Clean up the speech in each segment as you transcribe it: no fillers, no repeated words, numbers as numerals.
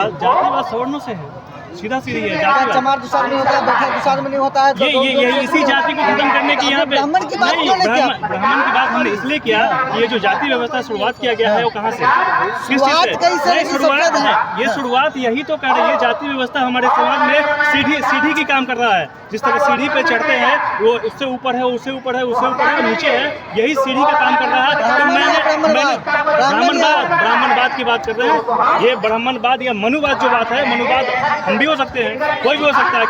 जातिवाद सवर्णों से है, सीधा सीधी है जातिवाद। चमार दूसरा में होता है, बैठा दूसरा में नहीं होता है। ये इसी जाति को खत्म करने की यहाँ पे ब्राह्मण की बात क्यों नहीं किया? ब्राह्मण की बात हमने इसलिए किया कि ये जो जाति व्यवस्था शुरुआत किया गया है वो कहाँ से, किस शुरुआत चीज़ कहीं से नहीं, नहीं, शुरुआत सब है ये शुरुआत यही तो कर रही है। जाति व्यवस्था हमारे समाज में सीढ़ी की काम कर रहा है। जिस तरह सीढ़ी पे चढ़ते हैं वो उससे ऊपर है, उससे ऊपर है, उससे ऊपर है, नीचे है, यही सीढ़ी का काम कर रहा है। तो मैंने ब्राह्मणवाद की बात कर रहे हैं। ये ब्राह्मणवाद या मनुवाद जो बात है, मनुवाद हम भी हो सकते हैं, कोई भी हो सकता है,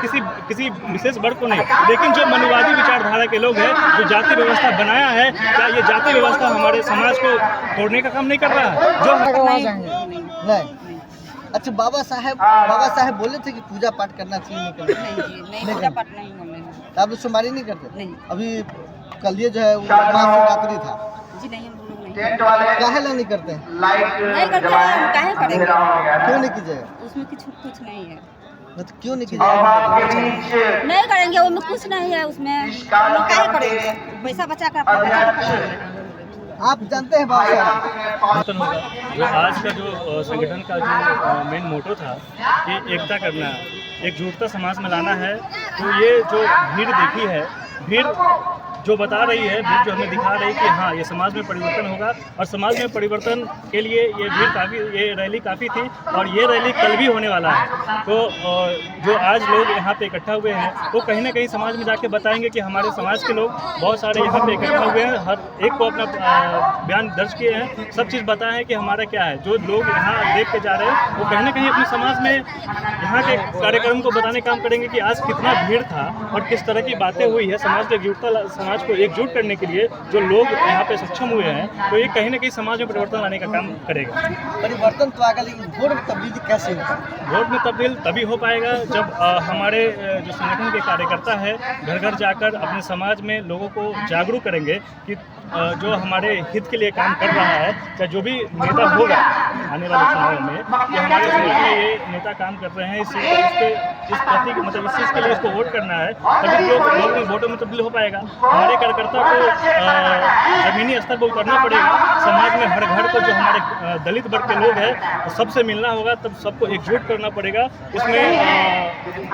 किसी विशेष वर्ग को नहीं। लेकिन जो मनुवादी विचारधारा के लोग हैं, जो जाति व्यवस्था बनाया है, क्या ये जाति व्यवस्था हमारे समाज को तोड़ने का काम नहीं कर रहा है? जो नहीं। अच्छा, बाबा साहेब बोले थे कि पूजा पाठ करना चाहिए, नहीं करना? नहीं, पूजा पाठ नहीं बोले हैं। आप सोमवारी नहीं करते? नहीं। अभी कल ये जो है महाशिवरात्रि था जी नहीं, हम लोग नहीं काहे ला नहीं करते हैं? नहीं करते हैं, हम काहे करेंगे? क्यों नहीं कीजिएगा? उसमें कुछ नहीं है। तो क्यों नहीं कीजिएगा? नहीं करेंगे, उसमें कुछ नहीं है। उसमें हम लोग काहे करेंगे? पैसा बचा कर अपना बचा कर करेंगे। आप जानते हैं बाबा साहब, जो आज का जो संगठन का जो मेन मोटो था कि एकता करना, एकजुटता समाज में लाना है। तो ये जो भीड़ देखी है, भीड़ जो बता रही है, भीड़ जो हमें दिखा रही है कि हाँ ये समाज में परिवर्तन होगा, और समाज में परिवर्तन के लिए ये रैली काफ़ी थी, और ये रैली कल भी होने वाला है। तो जो आज लोग यहाँ पे इकट्ठा हुए हैं वो कहीं ना कहीं समाज में जाके बताएंगे कि हमारे समाज के लोग बहुत सारे यहाँ पे इकट्ठा हुए हैं, हर एक को अपना बयान दर्ज किए हैं, सब चीज़ बताए हैं कि हमारा क्या है। जो लोग यहाँ देख के जा रहे हैं वो कहीं ना कहीं अपने समाज में यहाँ के कार्यक्रम को बताने काम करेंगे कि आज कितना भीड़ था और किस तरह की बातें हुई है। समाज को एकजुट करने के लिए जो लोग यहाँ पे सक्षम हुए हैं, तो ये कहीं ना कहीं समाज में परिवर्तन लाने का काम करेगा। परिवर्तन तो आएगा, लेकिन वोट में तब्दीली कैसे होगा? वोट में तब्दील तभी हो पाएगा जब हमारे जो संगठन के कार्यकर्ता है घर घर जाकर अपने समाज में लोगों को जागरूक करेंगे कि जो हमारे हित के लिए काम कर रहा है, चाहे जो भी नेता होगा आने वाले चुनाव में, कि हमारे समाज में ये नेता काम कर रहे हैं, इस प्रति मतलब इस चीज़ के लिए इसको वोट करना है, तभी लोग में वोटों में तब्दील हो पाएगा। हमारे कार्यकर्ता को ज़मीनी स्तर पर उतरना पड़ेगा, समाज में हर घर को जो हमारे दलित वर्ग के लोग हैं सबसे मिलना होगा, तब सबको एकजुट करना पड़ेगा। इसमें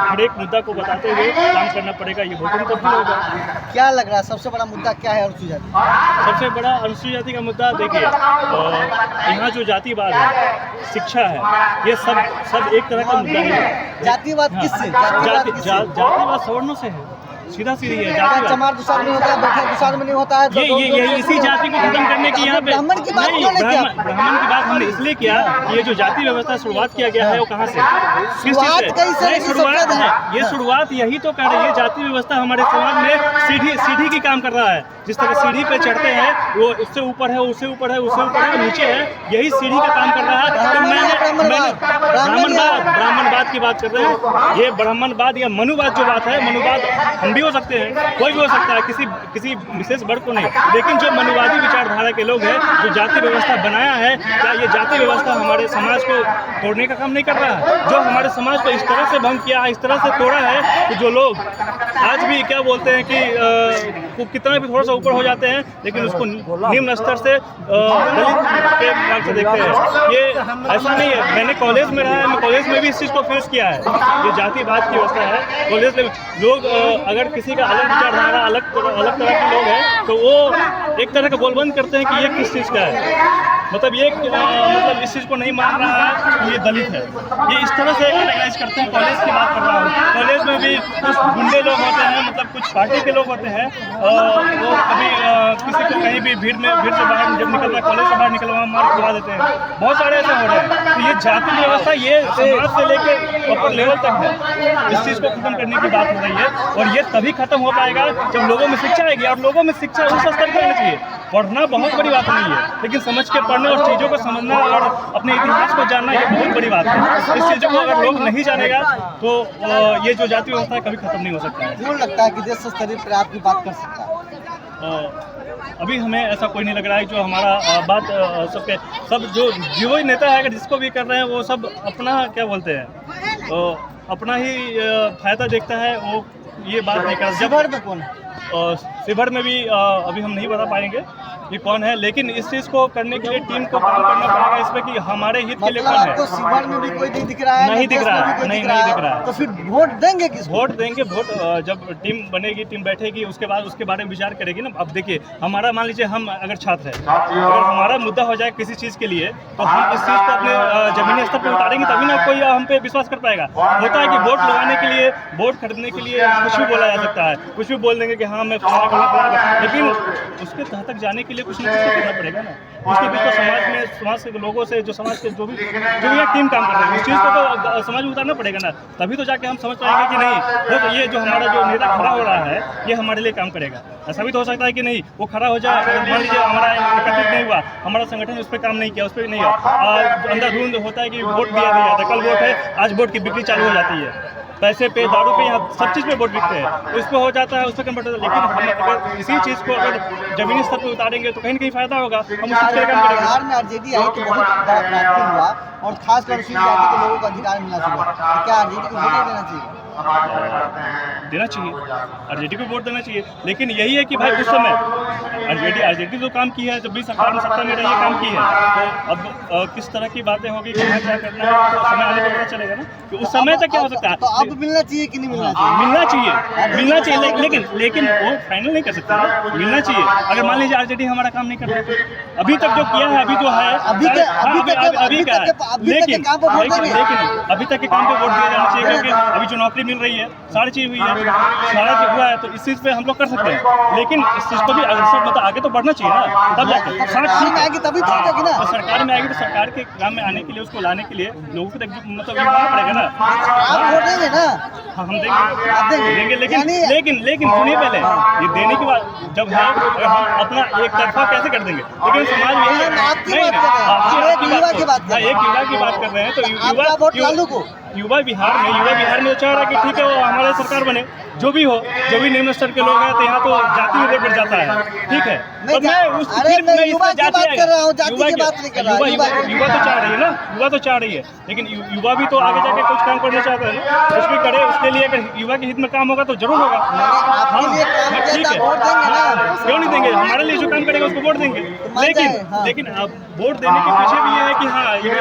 हर एक मुद्दा को बताते हुए काम करना पड़ेगा, ये वोटों में तब्दील होगा। क्या लग रहा है सबसे बड़ा मुद्दा क्या है अनुसूचित जाति? सबसे बड़ा अनुसूचित जाति का मुद्दा देखिए, यहाँ जो जातिवाद है, शिक्षा है, ये सब एक तरह का मुद्दा है। जातिवाद किससे? जातिवाद सवर्णों से है, सीधा सीधी है जातिवाद। चमार दूसरा में होता है, बैठा दूसरा में नहीं होता है। ये इसी जाति को खत्म करने की यहाँ पे ब्राह्मण की बात क्यों नहीं किया? ब्राह्मण की बात हमने इसलिए किया कि ये जो जाति व्यवस्था शुरुआत किया गया है वो कहाँ से, किस शुरुआत चीज़ कहीं से नहीं, नहीं, शुरुआत सब है ये शुरुआत यही तो कर रही है। जाति व्यवस्था हमारे समाज में सीढ़ी की काम कर रहा है। जिस तरह सीढ़ी पे चढ़ते हैं वो उससे ऊपर है, उससे ऊपर है, उससे ऊपर है, नीचे है, यही सीढ़ी का काम कर रहा है। तो मैंने ब्राह्मणवाद की बात कर रहे हैं। ये ब्राह्मणवाद या मनुवाद जो बात है, मनुवाद हम भी हो सकते हैं, कोई भी हो सकता है, किसी विशेष वर्ग को नहीं। लेकिन जो मनुवादी विचारधारा के लोग हैं, जो जाति व्यवस्था बनाया है, क्या ये जाति व्यवस्था हमारे समाज को तोड़ने का काम नहीं कर रहा है? जो हमारे समाज को इस तरह से भंग किया है, इस तरह से तोड़ा है कि जो लोग आज भी क्या बोलते हैं कि कितना भी थोड़ा सा ऊपर हो जाते हैं, लेकिन उसको निम्न स्तर से दलित के नाम से देखते हैं। ये ऐसा नहीं है। मैंने कॉलेज में रहा है, मैं कॉलेज में भी इस चीज़ को फेस किया है। ये जातिवाद की व्यवस्था है। कॉलेज में लोग अगर किसी का अलग विचारधारा, अलग तरह के लोग हैं, तो वो एक तरह का बोलबंद करते हैं कि ये किस चीज़ का है, मतलब ये मतलब इस चीज़ को नहीं मान रहा है कि ये दलित है। ये इस तरह से कैटेगराइज करते हैं। कॉलेज की बात कर रहा हूँ, कॉलेज में भी कुछ गुंडे लोग होते हैं, मतलब कुछ पार्टी के लोग होते हैं, वो कभी किसी को कहीं भी भीड़ से बाहर जब निकल रहा है, कॉलेज से बाहर निकल रहा, मार करवा देते हैं। बहुत सारे ऐसे हो रहे हैं। तो ये जाति व्यवस्था ये समाज से लेकर ऊपर लेवल तक है। इस चीज़ को खत्म करने की बात हो रही है, और ये तभी खत्म हो पाएगा जब लोगों में शिक्षा आएगी। और लोगों में शिक्षा उस स्तर पर होनी चाहिए। पढ़ना बहुत बड़ी बात नहीं है, लेकिन समझ के पढ़ना और चीज़ों को समझना और अपने इतिहास को जानना ये बहुत बड़ी बात है। इस चीज़ों को अगर लोग नहीं जानेगा तो ये जो जाति व्यवस्था है कभी खत्म नहीं हो सकता है। क्यों लगता है कि देश स्तर पर आपकी बात कर सकता है? अभी हमें ऐसा कोई नहीं लग रहा है जो हमारा बात सब जो नेता है, अगर जिसको भी कर रहे हैं वो सब अपना क्या बोलते हैं, अपना ही फायदा देखता है। वो ये बात नहीं कर। शिवहर में कौन है? शिवहर में भी अभी हम नहीं बता पाएंगे। कि कौन है, लेकिन इस चीज़ को करने के लिए टीम को काम करना पड़ेगा इस पे कि हमारे हित के लिए मतलब कौन आपको है। शिवहर में भी कोई नहीं दिख रहा है, नहीं दिख देश रहा में भी है, कोई नहीं दिख रहा है। तो फिर वोट देंगे किसको? वोट देंगे, वोट जब टीम बनेगी, टीम बैठेगी, उसके बाद उसके बारे में विचार करेगी ना। अब देखिए, हमारा मान लीजिए हम अगर छात्र हैं, अगर हमारा मुद्दा हो जाए किसी चीज़ के लिए, तो हम इस चीज़ को अपने जमीनी स्तर पर उतारेंगे, तभी ना कोई हम पे विश्वास कर पाएगा। होता है कि वोट लगाने के लिए, वोट खरीदने के लिए कुछ भी बोला जा सकता है, कुछ भी बोल देंगे कि हाँ मैं फलाना करूँगा, लेकिन उसके तह तक जाने के लिए कुछ ना कुछ तो करना पड़ेगा ना। उसके बीच तो समाज के लोगों से, जो समाज के जो भी टीम काम कर रहे हैं, उस चीज़ को तो समाज में उतारना पड़ेगा ना, तभी तो जाके हम समझ पाएंगे कि नहीं तो ये जो हमारा जो नेता खड़ा हो रहा है ये हमारे लिए काम करेगा। ऐसा भी तो हो सकता है कि नहीं वो खड़ा हो जाए, मान लीजिए हमारा एकत्रित नहीं हुआ, हमारा संगठन उस पर काम नहीं किया, उस पर नहीं हुआ, अंधाधुंध होता है कि वोट दिया नहीं जाता, कल वोट है, आज वोट की बिक्री चालू हो जाती है, पैसे पे, दारू पे, यहाँ सब चीज़ पे वोट बिकते हैं, तो इस पर हो जाता है, उस पर कन्वर्ट होता है। लेकिन हम अगर इसी चीज़ को अगर जमीनी स्तर पर उतारेंगे तो कहीं ना कहीं फायदा होगा, हम उस चीज़ के लिए काम करेंगे। बिहार में आरजेडी आई तो बहुत बड़ा क्रांति हुआ और खासकर अनुसूचित जाति के लोगों को अधिकार मिलना शुरू हुआ, तो क्या आरजेडी को वोट देना चाहिए? देना चाहिए, आरजेडी को वोट देना चाहिए, लेकिन यही है कि भाई उस समय आरजेडी जो काम की है, जब भी सरकार ने सत्ता में रही है काम की है, तो अब किस तरह की बातें होगी, कहाँ क्या करना है, तो समय आने पर पता चलेगा ना कि उस समय तक क्या हो सकता है। तो अब मिलना चाहिए कि नहीं मिलना चाहिए? मिलना चाहिए, लेकिन वो फाइनल नहीं कर सकता ना, मिलना चाहिए। अगर मान लीजिए आरजेडी हमारा काम नहीं कर रहा है, अभी तक जो किया है, अभी जो है, लेकिन अभी तक के काम पे वोट दिया जाना चाहिए, क्योंकि अभी जो नौकरी मिल रही है, सारी चीज़ हुई है, सारा चीज़ हुआ है, तो इस चीज़ पे हम लोग कर सकते हैं, लेकिन इस चीज़ को भी अग्रसर मतलब आगे तो बढ़ना चाहिए ना, तब जाकर सरकार में आएगी तभी तो होगी ना। तो सरकार में आएगी तो सरकार के काम में आने के लिए, उसको लाने के लिए लोगों को मतलब ये होना पड़ेगा ना। आप वोट देंगे ना? हाँ, हम देंगे, लेकिन सुनिए पहले, ये देने के बाद जब है, अगर हम अपना एक तरफा कैसे कर देंगे, लेकिन समाज में एक युवा की बात कर रहे हैं, तो युवा बिहार में चाह रहा है कि ठीक है वो हमारे सरकार बने, जो भी हो, जो भी निम्न स्तर के लोग हैं, तो यहाँ तो जाति में वोट बढ़ जाता है, ठीक है। तो मैं युवा की बात कर रहा हूँ, जाति की बात नहीं कर रहा हूँ। युवा तो चाह रही है ना, युवा तो चाह रही है, लेकिन युवा भी तो आगे जाके कुछ काम करना चाहता है ना, कुछ भी करे उसके लिए, अगर युवा के हित में काम होगा तो जरूर होगा। हाँ, ठीक है, क्यों नहीं देंगे, हमारे लिए जो काम करेगा उसको वोट देंगे, लेकिन अब वोट देने के पीछे भी ये है कि हाँ ये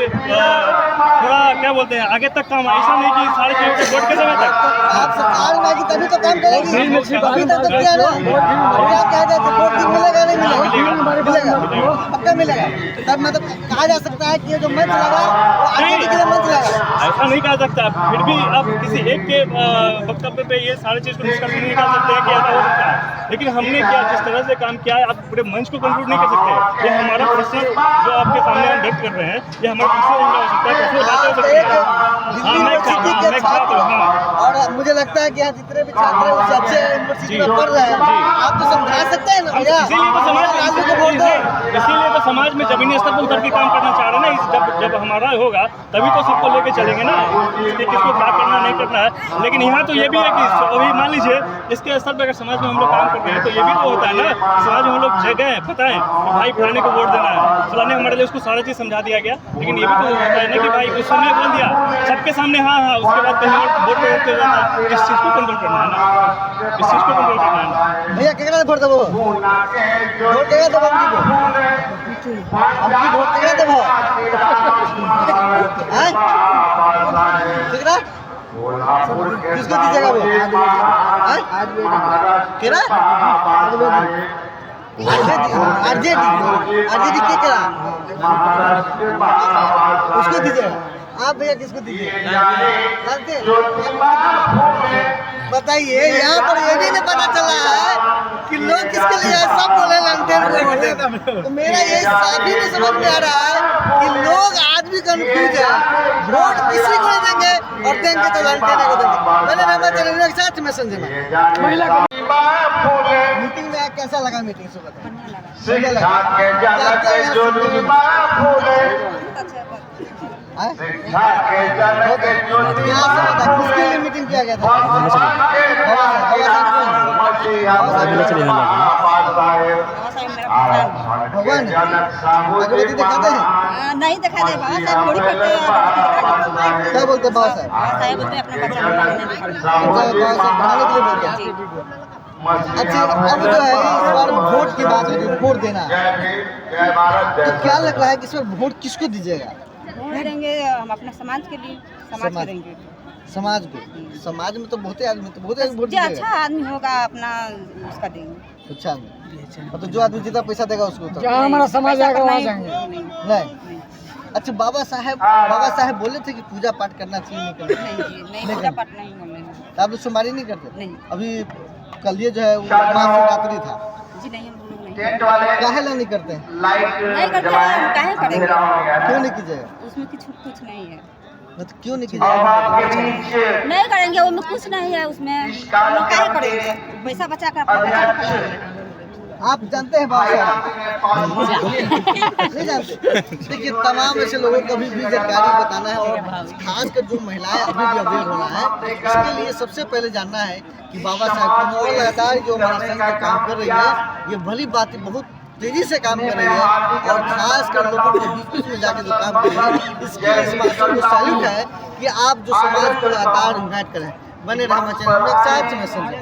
थोड़ा क्या बोलते हैं आगे तक काम, ऐसा नहीं कि सारे चीजों को वोट के समय तक। आप सरकार में आएगी तभी तो काम करेगी, अभी तक तो किया ना, क्या कहा जाए तो वोट मिलेगा नहीं मिलेगा, पक्का मिलेगा। तब मतलब कहा जा सकता है कि ये जो मंच लगा वो आरजेडी के लिए मंच लगा, ऐसा नहीं कहा सकता। फिर भी अब किसी एक के वक्तव्य पे ये सारी चीज को निष्कर्ष नहीं निकाल सकते हैं कि ऐसा हो सकता है, लेकिन हमने क्या जिस तरह से काम किया है, आप पूरे मंच को कंक्लूड नहीं कर सकते। ये हमारा प्रश्न जो आपके सामने हम व्यक्त कर रहे हैं, ये हमारा प्रश्न नहीं हो सकता है, प्रश्न बातें हो सकती है। और मुझे लगता है कि यहाँ जितने भी छात्र हैं उससे अच्छे यूनिवर्सिटी में पढ़ रहे हैं, आप तो समझा सकते हैं ना भैया, इसीलिए तो समाज में जमीनी स्तर पर उतर के काम करना चाह रहे हैं ना। जब हमारा होगा तभी तो सबको लेके चलेंगे ना, किसको क्या करना नहीं करना है। लेकिन यहाँ तो ये भी है कि अभी मान लीजिए इसके स्तर पर अगर समाज में हम लोग काम कर रहे हैं तो ये भी तो होता है ना, समाज में हम लोग जगह बताएं भाई फलाने को वोट देना है, फलाने हमारे लिए उसको सारा चीज़ समझा दिया गया, लेकिन ये भी तो होता है ना कि भाई उस समय बोल दिया सबके सामने हाँ, उसके बाद कहीं और वोट पे होते जाता है। इस चीज़ को कंट्रोल करना है ना, इस चीज़ को कंट्रोल करना है ना। भैया क्या वोट देवो, वोट क्या देवो, हमकी वोट क्या देवो, ठीक ना, किसको दीजिएगा वो, किरा आरजेडी के करा उसको दीजिएगा आप, भैया किसको दीजिए, बताइए। यहाँ पर ये भी नहीं पता चला है कि लोग किसके लिए सब बोले लंटेन को, तो मेरा ये साथी नहीं समझ में आ रहा है कि लोग आज भी कंफ्यूज है, वोट किसी को नहीं देंगे और देंगे तो लंटेन को देंगे। मैंने नामा चैनल के साथ में संजय मीटिंग में कैसा लगा, मीटिंग से बताइए, किसके लिए मीटिंग किया गया था, भगवान अगरबत्ती दिखाते हैं, नहीं दिखा दे बाबा साहब, थोड़ी करते हैं, क्या बोलते हैं बाबा साहब, बोलते हैं अपना बच्चा बाबा साहब पढ़ाने के लिए बोलते हैं। अच्छा, अब जो है इस बार वोट की बात हो रही है, वोट देना है, तो क्या लग रहा है कि इस बार वोट किसको दीजिएगा? वोट देंगे हम अपने समाज के लिए, समाज समाज। करेंगे। समाज को, समाज में तो बहुत आदमी वोट जो दीजिएगा। अच्छा आदमी होगा अपना उसका देंगे। अच्छा आदमी, तो जो आदमी जितना पैसा देगा उसको तो जहाँ हमारा समाज पैसा आएगा पर वहाँ नहीं- जाएंगे। नहीं। अच्छा, बाबा साहब बोले थे कि पूजा पाठ करना चाहिए, नहीं करना चाहिए? नहीं जी, नहीं पूजा पाठ नहीं बोल रहे हैं। तो आप लोग सोमवारी नहीं करते? नहीं अभी कल ये जो है वो महाशिवरात्रि था, जी, नहीं हम लोग नहीं करते। काहे ला नहीं करते हैं? नहीं करते हैं, हम काहे करेंगे? क्यों नहीं कीजिएगा? उसमें कुछ नहीं है, तो क्यों नहीं कीजिएगा? नहीं करेंगे, उसमें कुछ नहीं है, उसमें हम लोग काहे करेंगे? पैसा बचा कर अपना बच्चा को पढ़ाएंगे। आप जानते हैं बाबा साहब? नहीं जानते? देखिए, तमाम ऐसे लोगों को अभी भी जानकारी बताना है, और खासकर जो महिलाएं अभी भी अवेयर होना है, इसके लिए सबसे पहले जानना है कि बाबा साहब की और लगातार जो हमारा संघ का काम कर रही है, ये भली बात बहुत तेजी से काम कर रही है, और खासकर लोगों के बीच में जाके जो काम कर रही है, इसके लिए इस बात को सैल्यूट है कि आप जो समाज को लगातार इन्वाइट करें। बने रहे हमारे चैनल में, एक साथ में संजय।